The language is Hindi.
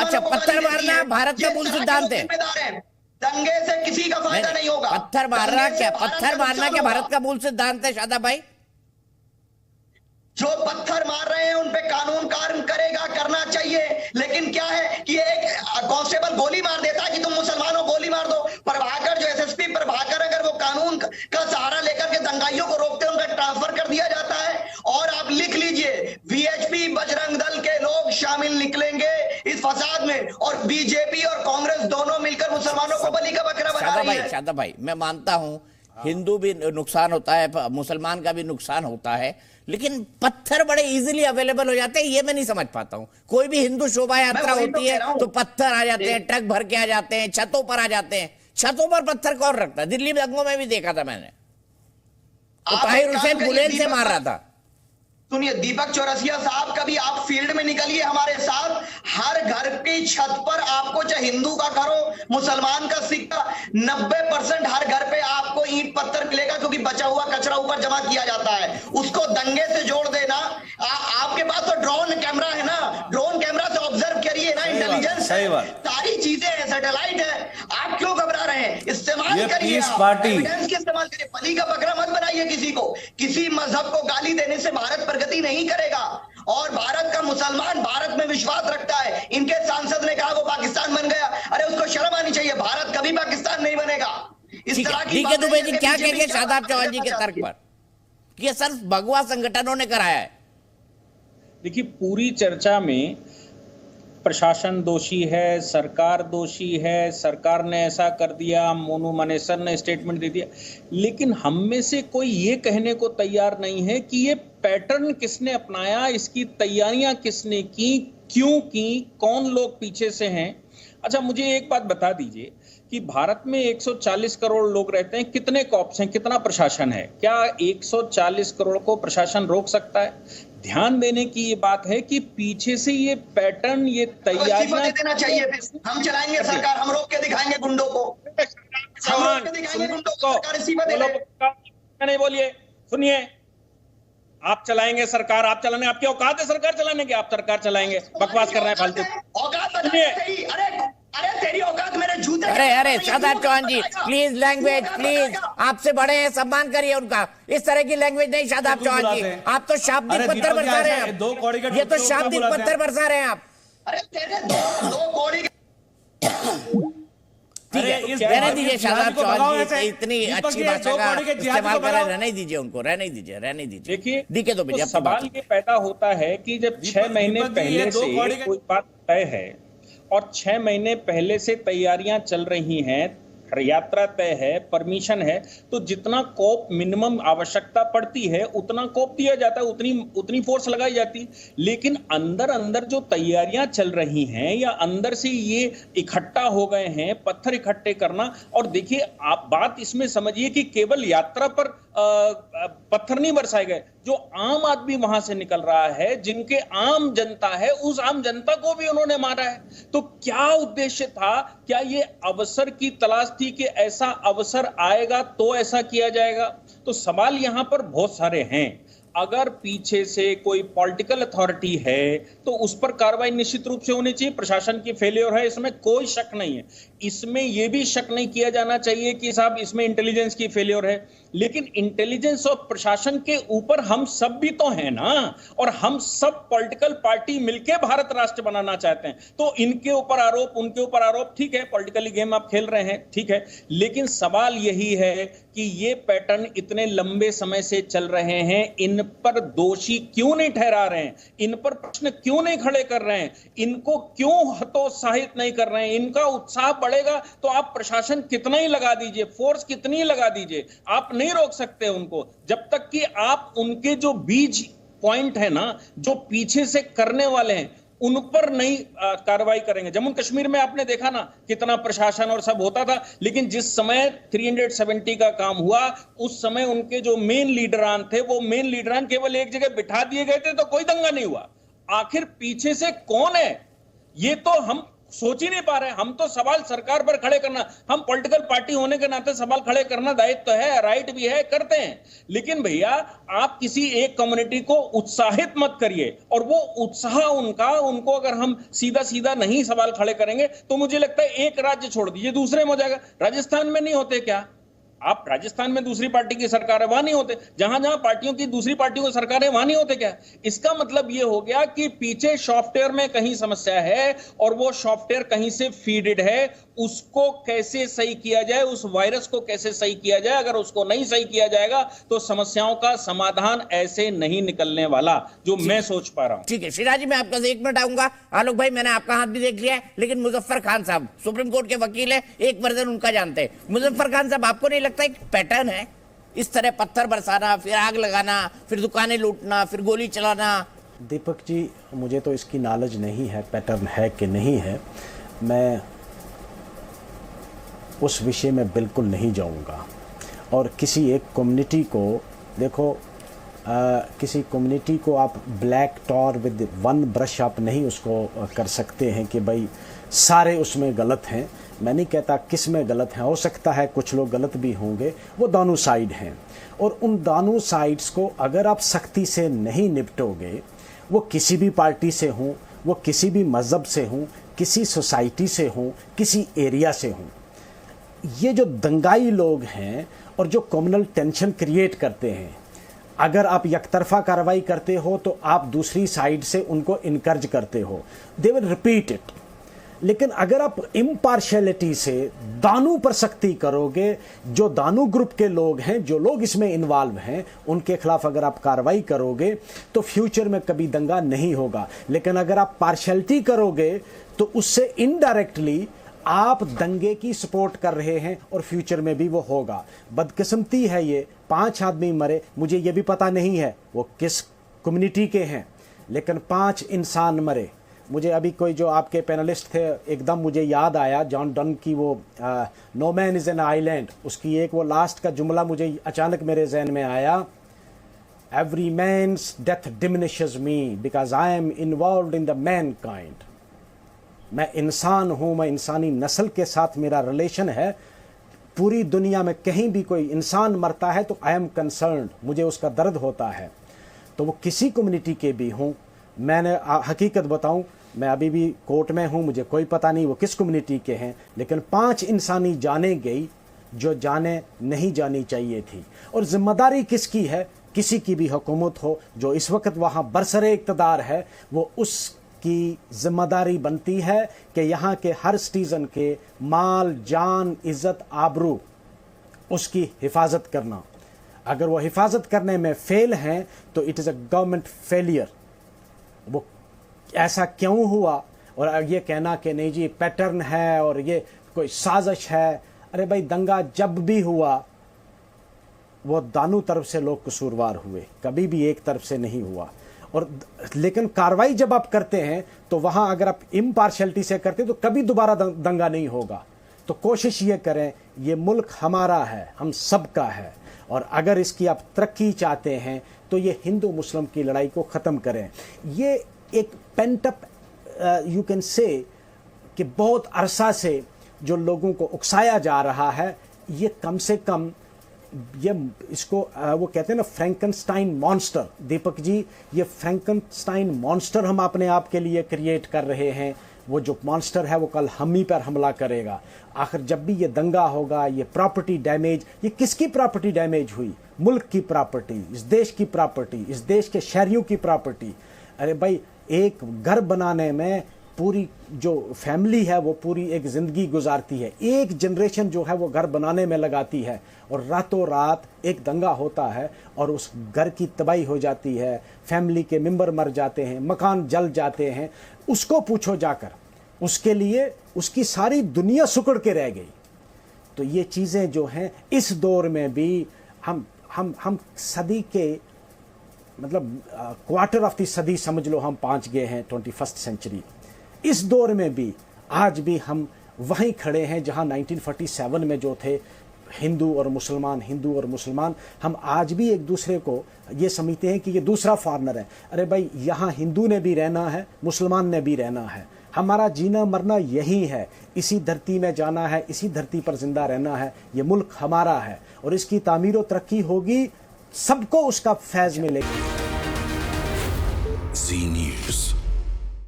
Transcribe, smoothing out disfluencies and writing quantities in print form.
अच्छा, पत्थर मारना भारत का मूल सिद्धांत है। दंगे से किसी का फायदा नहीं होगा। पत्थर मारना क्या भारत का मूल सिद्धांत है शादाब भाई? जो पत्थर मार रहे हैं उन पे कानून कार्य करेगा, करना चाहिए, लेकिन क्या है कि एक कांस्टेबल गोली मार देता है कि तुम मुसलमानों गोली मार दो। प्रभाकर जो एसएसपी प्रभाकर, अगर वो कानून का सहारा लेकर के दंगाइयों को रोकते हैं, उनका ट्रांसफर कर दिया जाता है। और आप लिख लीजिए, वीएचपी बजरंग दल के लोग शामिल निकलेंगे इस फसाद में, और बीजेपी और कांग्रेस दोनों मिलकर मुसलमानों को बलि का बकरा बना रही है। शादाब भाई, मैं मानता हूं हिंदू भी नुकसान होता है, मुसलमान का भी नुकसान होता है, लेकिन पत्थर बड़े इजीली अवेलेबल हो जाते हैं, ये मैं नहीं समझ पाता हूं। कोई भी हिंदू शोभा यात्रा होती है तो पत्थर आ जाते हैं, ट्रक भर के आ जाते हैं, छतों पर आ जाते हैं। छतों पर पत्थर कौन रखता है? दिल्ली दंगों में भी देखा था मैंने, तो ताहिर हुसैन बुलेट से मार रहा था। सुनिए दीपक चौरसिया साहब, कभी आप फील्ड में निकलिए हमारे साथ। हर घर की छत पर आपको, चाहे हिंदू का घर हो, मुसलमान का, सिख का, 90% हर घर पे आपको ईंट पत्थर मिलेगा, क्योंकि बचा हुआ कचरा ऊपर जमा किया जाता है। उसको दंगे से जोड़ देना। आपके पास तो ड्रोन कैमरा है ना, ड्रोन कैमरा से ऑब्जर्व करिए ना, इंटेलिजेंस सारी चीजें हैं, सैटेलाइट है। आप क्यों घबरा रहे हैं? इस्तेमाल करिए, एविडेंस की इस्तेमाल करिए। बलि का बकरा मत बनाइए किसी को। किसी मजहब को गाली देने से भारत प्रगति नहीं करेगा। और भारत का मुसलमान भारत में विश्वास रखता है। इनके सांसद ने कहा वो पाकिस्तान बन गया, अरे उसको शर्म आनी चाहिए। भारत कभी पाकिस्तान नहीं बनेगा। इस तरह की ठीक है दुबे जी, क्या कहेंगे शादाब चौहान जी के तर्क पर? ये सिर्फ भगवा संगठनों ने कराया है। देखिए, पूरी चर्चा में प्रशासन दोषी है, सरकार दोषी है, सरकार ने ऐसा कर दिया, मोनू मनेसर ने स्टेटमेंट दे दिया, लेकिन हम में से कोई ये कहने को तैयार नहीं है कि ये पैटर्न किसने अपनाया, इसकी तैयारियां किसने की, क्यों की, कौन लोग पीछे से हैं। अच्छा, मुझे एक बात बता दीजिए कि भारत में 140 करोड़ लोग रहते हैं, कितने कॉप्स हैं, कितना प्रशासन है? क्या 140 करोड़ को प्रशासन रोक सकता है? ध्यान देने की ये बात है कि पीछे से ये पैटर्न, ये तैयारियां देना चाहिए। हम चलाएंगे सरकार, हम रोक के दिखाएंगे गुंडों को, हम रोक के दिखाएंगे गुंडों को। सरकार इस्तीफा दे दे। नहीं बोलिए, सुनिए, आप चलाएंगे सरकार, आप चलाने, आपकी औकात है सरकार चलाने की? आप सरकार चलाएंगे, बकवास कर रहे हैं फालतू। अरे तेरी औकात मेरे जूते। अरे शादाब चौहान जी, प्लीज लैंग्वेज, प्लीज, आपसे बड़े हैं, सम्मान करिए उनका। इस तरह की लैंग्वेज नहीं शादाब चौहान जी, आप तो शाब्दिक पत्थर बरसा रहे हैं। ये तो शाब्दिक पत्थर बरसा रहे हैं आप। अरे तेरे दो कौड़ी। रहने दीजिए शादाब चौहान जी, इतनी अच्छी भाषा का इस्तेमाल कर रहे हैं, रहने दीजिए उनको, रहने दीजिए, रहने दीजिए। देखिए तो सवाल ये पैदा होता है कि जब 6 महीने पहले से कोई बात तय है और 6 महीने पहले से तैयारियां चल रही हैं, यात्रा तय है, परमिशन है, तो जितना कोप मिनिमम आवश्यकता पड़ती है उतना कोप दिया जाता है, उतनी फोर्स लगाई जाती है। लेकिन अंदर अंदर जो तैयारियां चल रही हैं या अंदर से ये इकट्ठा हो गए हैं, पत्थर इकट्ठे करना। और देखिए, आप बात इसमें समझिए कि केवल यात्रा पर पत्थर नहीं बरसाए गए, जो आम आदमी वहां से निकल रहा है, जिनके आम जनता है, उस आम जनता को भी उन्होंने मारा है। तो क्या उद्देश्य था? क्या ये अवसर की तलाश थी कि ऐसा अवसर आएगा तो ऐसा किया जाएगा? तो सवाल यहां पर बहुत सारे हैं। अगर पीछे से कोई पॉलिटिकल अथॉरिटी है तो उस पर कार्रवाई निश्चित रूप से होनी चाहिए। प्रशासन की फेलियर है, इसमें कोई शक नहीं है। इसमें यह भी शक नहीं किया जाना चाहिए कि साहब इसमें इंटेलिजेंस की फेलियर है, लेकिन इंटेलिजेंस और प्रशासन के ऊपर हम सब भी तो हैं ना, और हम सब पॉलिटिकल पार्टी मिलकर भारत राष्ट्र बनाना चाहते हैं। तो इनके ऊपर आरोप, उनके ऊपर आरोप, ठीक है, पॉलिटिकली गेम आप खेल रहे हैं, ठीक है, लेकिन सवाल यही है कि ये पैटर्न इतने लंबे समय से चल रहे हैं, इन पर दोषी क्यों नहीं ठहरा रहे हैं, इन पर प्रश्न क्यों नहीं खड़े कर रहे हैं, इनको क्यों हतोत्साहित नहीं कर रहे हैं? इनका उत्साह बढ़ेगा तो आप प्रशासन कितना ही लगा दीजिए, फोर्स कितनी ही लगा दीजिए, आप नहीं रोक सकते उनको, जब तक कि आप उनके जो बीज पॉइंट है ना, जो पीछे से करने वाले हैं, उन पर नहीं कार्रवाई करेंगे। जम्मू कश्मीर में आपने देखा ना कितना प्रशासन और सब होता था, लेकिन जिस समय 370 का काम हुआ उस समय उनके जो मेन लीडरान थे, वो मेन लीडरान केवल एक जगह बिठा दिए गए थे तो कोई दंगा नहीं हुआ। आखिर पीछे से कौन है, ये तो हम सोच ही नहीं पा रहे। हम तो सवाल सरकार पर खड़े करना, हम पॉलिटिकल पार्टी होने के नाते सवाल खड़े करना दायित्व है, राइट भी है, करते हैं। लेकिन भैया आप किसी एक कम्युनिटी को उत्साहित मत करिए, और वो उत्साह उनको अगर हम सीधा सीधा नहीं सवाल खड़े करेंगे तो मुझे लगता है एक राज्य छोड़ दीजिए दूसरे में हो जाएगा। राजस्थान में नहीं होते क्या? आप राजस्थान में दूसरी पार्टी की सरकार है, वहां नहीं होते? जहां जहां पार्टियों की दूसरी पार्टियों की सरकार है वहां नहीं होते क्या? इसका मतलब यह हो गया कि पीछे सॉफ्टवेयर में कहीं समस्या है, और वो सॉफ्टवेयर कहीं से फीडेड है। उसको कैसे सही किया जाए, उस वायरस को कैसे सही किया जाए, अगर उसको नहीं सही किया जाएगा तो समस्याओं का समाधान ऐसे नहीं निकलने वाला, जो मैं सोच पा रहा हूं। ठीक है शिराज जी, मैं आपका 1 मिनट आऊंगा। आलोक भाई, मैंने आपका हाथ भी देख लिया है, लेकिन मुजफ्फर खान साहब सुप्रीम कोर्ट के वकील है, एक वर्जन उनका जानते हैं। मुजफ्फर खान साहब, आपको नहीं लगता एक पैटर्न है इस तरह पत्थर बरसाना, फिर आग लगाना, फिर दुकानें लूटना, फिर गोली चलाना? दीपक जी, मुझे तो इसकी नॉलेज नहीं है पैटर्न है कि नहीं है। मैं उस विषय में बिल्कुल नहीं जाऊंगा। और किसी एक कम्युनिटी को देखो, किसी कम्युनिटी को आप black tar with one brush आप नहीं उसको कर सकते हैं कि भाई सारे उसमें गलत हैं। मैं नहीं कहता किस में गलत है, हो सकता है कुछ लोग गलत भी होंगे, वो दोनों साइड हैं। और उन दोनों साइड्स को अगर आप सख्ती से नहीं निपटोगे, वो किसी भी पार्टी से हों, वो किसी भी मज़हब से हों, किसी सोसाइटी से हों, किसी एरिया से हों, ये जो दंगाई लोग हैं और जो कम्युनल टेंशन क्रिएट करते हैं, अगर आप यकतरफा कार्रवाई करते हो तो आप दूसरी साइड से उनको इनकरेज करते हो, दे विल रिपीट इट। लेकिन अगर आप इम्पार्शियलिटी से दानू पर सख्ती करोगे, जो दानू ग्रुप के लोग हैं, जो लोग इसमें इन्वॉल्व हैं, उनके खिलाफ अगर आप कार्रवाई करोगे तो फ्यूचर में कभी दंगा नहीं होगा। लेकिन अगर आप पार्शियलिटी करोगे तो उससे इनडायरेक्टली आप दंगे की सपोर्ट कर रहे हैं, और फ्यूचर में भी वो होगा। बदकिस्मती है ये, 5 आदमी मरे, मुझे ये भी पता नहीं है वो किस कम्युनिटी के हैं, लेकिन 5 इंसान मरे। मुझे अभी कोई जो आपके पैनलिस्ट थे, एकदम मुझे याद आया जॉन डन की वो no man is an island, उसकी एक वो लास्ट का जुमला मुझे अचानक मेरे जहन में आया, every man's death diminishes me because I am involved in the mankind. मैं इंसान हूं, मैं इंसानी नस्ल के साथ मेरा रिलेशन है। पूरी दुनिया में कहीं भी कोई इंसान मरता है तो आई एम कंसर्न्ड, मुझे उसका दर्द होता है। तो वो किसी कम्युनिटी के भी हों, मैंने हकीकत बताऊं, मैं अभी भी कोर्ट में हूं, मुझे कोई पता नहीं वो किस कम्युनिटी के हैं, लेकिन 5 इंसानी जाने गई जो जाने नहीं जानी चाहिए थी। और जिम्मेदारी किसकी है? किसी की भी हुकूमत हो जो इस वक्त वहां बरसरे इक़्तिदार है, वो उसकी जिम्मेदारी बनती है कि यहाँ के हर सिटीजन के माल, जान, इज्जत, आबरू, उसकी हिफाजत करना। अगर वो हिफाजत करने में फेल हैं तो it is a government failure. वो ऐसा क्यों हुआ? और ये कहना कि नहीं जी पैटर्न है और ये कोई साजिश है, अरे भाई दंगा जब भी हुआ वो दोनों तरफ से लोग कसूरवार हुए, कभी भी एक तरफ से नहीं हुआ। और लेकिन कार्रवाई जब आप करते हैं तो वहां अगर आप इम्पार्शियलिटी से करते तो कभी दोबारा दंगा नहीं होगा। तो कोशिश ये करें, ये मुल्क हमारा है, हम सबका है, और अगर इसकी आप तरक्की चाहते हैं तो ये हिंदू मुस्लिम की लड़ाई को ख़त्म करें। ये एक पेंटअप यू कैन से कि बहुत अरसा से जो लोगों को उकसाया जा रहा है, ये कम से कम ये इसको वो कहते हैं ना फ्रैंकनस्टाइन मॉन्स्टर। दीपक जी, ये फ्रैंकनस्टाइन मॉन्स्टर हम अपने आप के लिए क्रिएट कर रहे हैं। वो जो मॉन्स्टर है वो कल हम ही पर हमला करेगा। आखिर जब भी ये दंगा होगा, ये प्रॉपर्टी डैमेज, ये किसकी प्रॉपर्टी डैमेज हुई? मुल्क की प्रॉपर्टी, इस देश की प्रॉपर्टी, इस देश के शहरियों की प्रॉपर्टी। अरे भाई, एक घर बनाने में पूरी जो फैमिली है वो पूरी एक ज़िंदगी गुजारती है, एक जनरेशन जो है वो घर बनाने में लगाती है, और रातों रात एक दंगा होता है और उस घर की तबाही हो जाती है, फैमिली के मेंबर मर जाते हैं, मकान जल जाते हैं। उसको पूछो जाकर, उसके लिए उसकी सारी दुनिया सुकड़ के रह गई। तो ये चीज़ें जो हैं इस दौर में भी हम सदी के मतलब क्वार्टर ऑफ द सदी समझ लो, हम पहुंच गए हैं 21st सेंचुरी। इस दौर में भी आज भी हम वहीं खड़े हैं जहां 1947 में जो थे हिंदू और मुसलमान, हम आज भी एक दूसरे को ये समझते हैं कि ये दूसरा फॉरेनर है। अरे भाई, यहाँ हिंदू ने भी रहना है, मुसलमान ने भी रहना है, हमारा जीना मरना यही है, इसी धरती में जाना है, इसी धरती पर जिंदा रहना है। ये मुल्क हमारा है और इसकी तामीर और तरक्की होगी, सबको उसका फैज़ मिलेगा। जी न्यूज़।